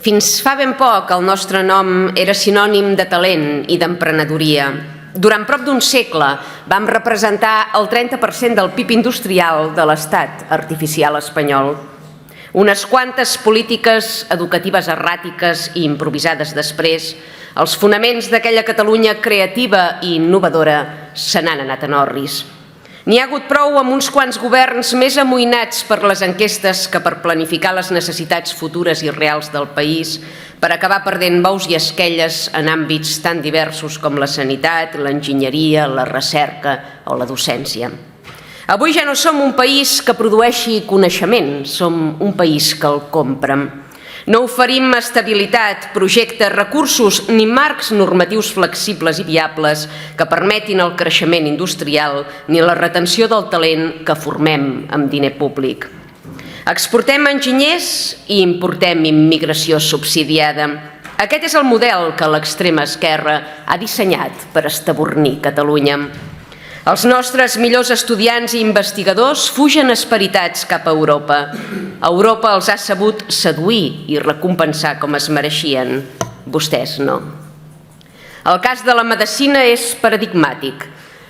Fins fa ben poc el nostre nom era sinònim de talent i d'emprenedoria. Durant prop d'un segle vam representar el 30% del PIB industrial de l'estat artificial espanyol. Unes quantes polítiques educatives erràtiques i improvisades després, els fonaments d'aquella Catalunya creativa i innovadora se n'han anat en orris. N'hi ha hagut prou amb uns quants governs més amoïnats per les enquestes que per planificar les necessitats futures i reals del país, per acabar perdent bous i esquelles en àmbits tan diversos com la sanitat, l'enginyeria, la recerca o la docència. Avui ja no som un país que produeixi coneixement, som un país que el compra. No oferim estabilitat, projectes, recursos ni marcs normatius flexibles i viables que permetin el creixement industrial ni la retenció del talent que formem amb diner públic. Exportem enginyers i importem immigració subsidiada. Aquest és el model que l'extrema esquerra ha dissenyat per estabornir Catalunya. Els nostres millors estudiants i investigadors fugen esperitats cap a Europa. Europa els ha sabut seduir i recompensar com es mereixien. Vostès no. El cas de la medicina és paradigmàtic.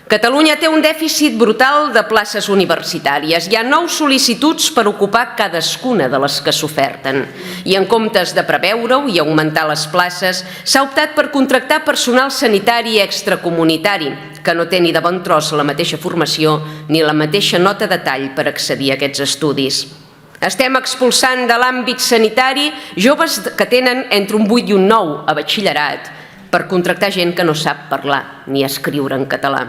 Catalunya té un dèficit brutal de places universitàries. Hi ha 9 sol·licituds per ocupar cadascuna de les que s'oferten. I en comptes de preveure-ho i augmentar les places, s'ha optat per contractar personal sanitari extracomunitari, que no té ni de bon tros la mateixa formació ni la mateixa nota de tall per accedir a aquests estudis. Estem expulsant de l'àmbit sanitari joves que tenen entre un 8 i un 9 a batxillerat per contractar gent que no sap parlar ni escriure en català.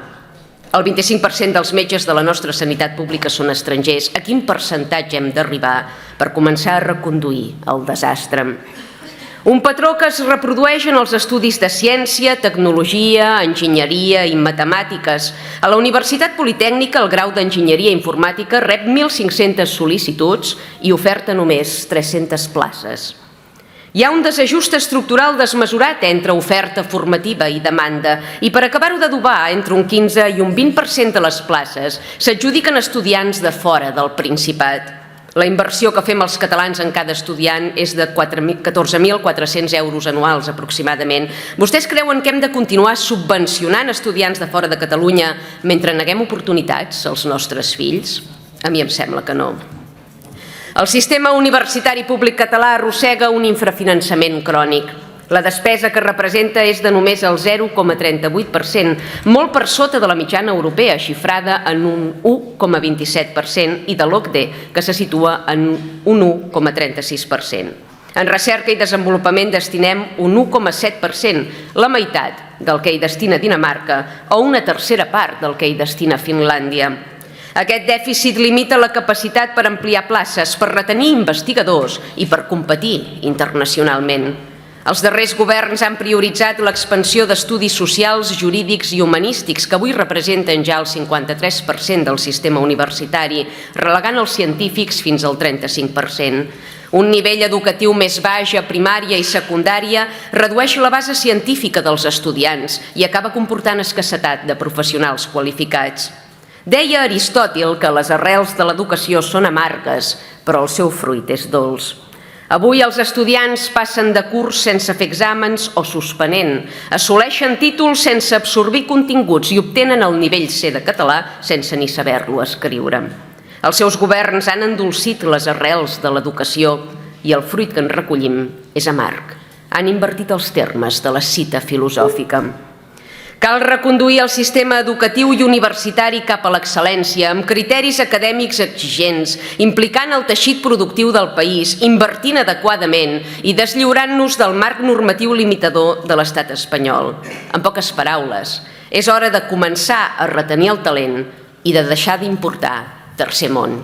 El 25% dels metges de la nostra sanitat pública són estrangers. A quin percentatge hem d'arribar per començar a reconduir el desastre? Un patró que es reprodueix en els estudis de ciència, tecnologia, enginyeria i matemàtiques. A la Universitat Politècnica, el grau d'enginyeria informàtica rep 1.500 sol·licituds i oferta només 300 places. Hi ha un desajust estructural desmesurat entre oferta formativa i demanda i per acabar-ho d'adobar, entre un 15 i un 20% de les places s'adjudiquen estudiants de fora del Principat. La inversió que fem els catalans en cada estudiant és de 14.400 euros anuals aproximadament. Vostès creuen que hem de continuar subvencionant estudiants de fora de Catalunya mentre neguem oportunitats als nostres fills? A mi em sembla que no. El sistema universitari públic català arrossega un infrafinançament crònic. La despesa que representa és de només el 0,38%, molt per sota de la mitjana europea, xifrada en un 1,27%, i de l'OCDE, que se situa en un 1,36%. En recerca i desenvolupament destinem un 1,7%, la meitat del que hi destina Dinamarca o una tercera part del que hi destina Finlàndia. Aquest dèficit limita la capacitat per ampliar places, per retenir investigadors i per competir internacionalment. Els darrers governs han prioritzat l'expansió d'estudis socials, jurídics i humanístics, que avui representen ja el 53% del sistema universitari, relegant els científics fins al 35%. Un nivell educatiu més baix a primària i secundària redueix la base científica dels estudiants i acaba comportant escassetat de professionals qualificats. Deia Aristòtil que les arrels de l'educació són amargues, però el seu fruit és dolç. Avui els estudiants passen de curs sense fer exàmens o suspenent, assoleixen títols sense absorbir continguts i obtenen el nivell C de català sense ni saber-lo escriure. Els seus governs han endolcit les arrels de l'educació i el fruit que en recollim és amarg. Han invertit els termes de la cita filosòfica. Cal reconduir el sistema educatiu i universitari cap a l'excel·lència, amb criteris acadèmics exigents, implicant el teixit productiu del país, invertint adequadament i deslliurant-nos del marc normatiu limitador de l'estat espanyol. En poques paraules, és hora de començar a retenir el talent i de deixar d'importar tercer món.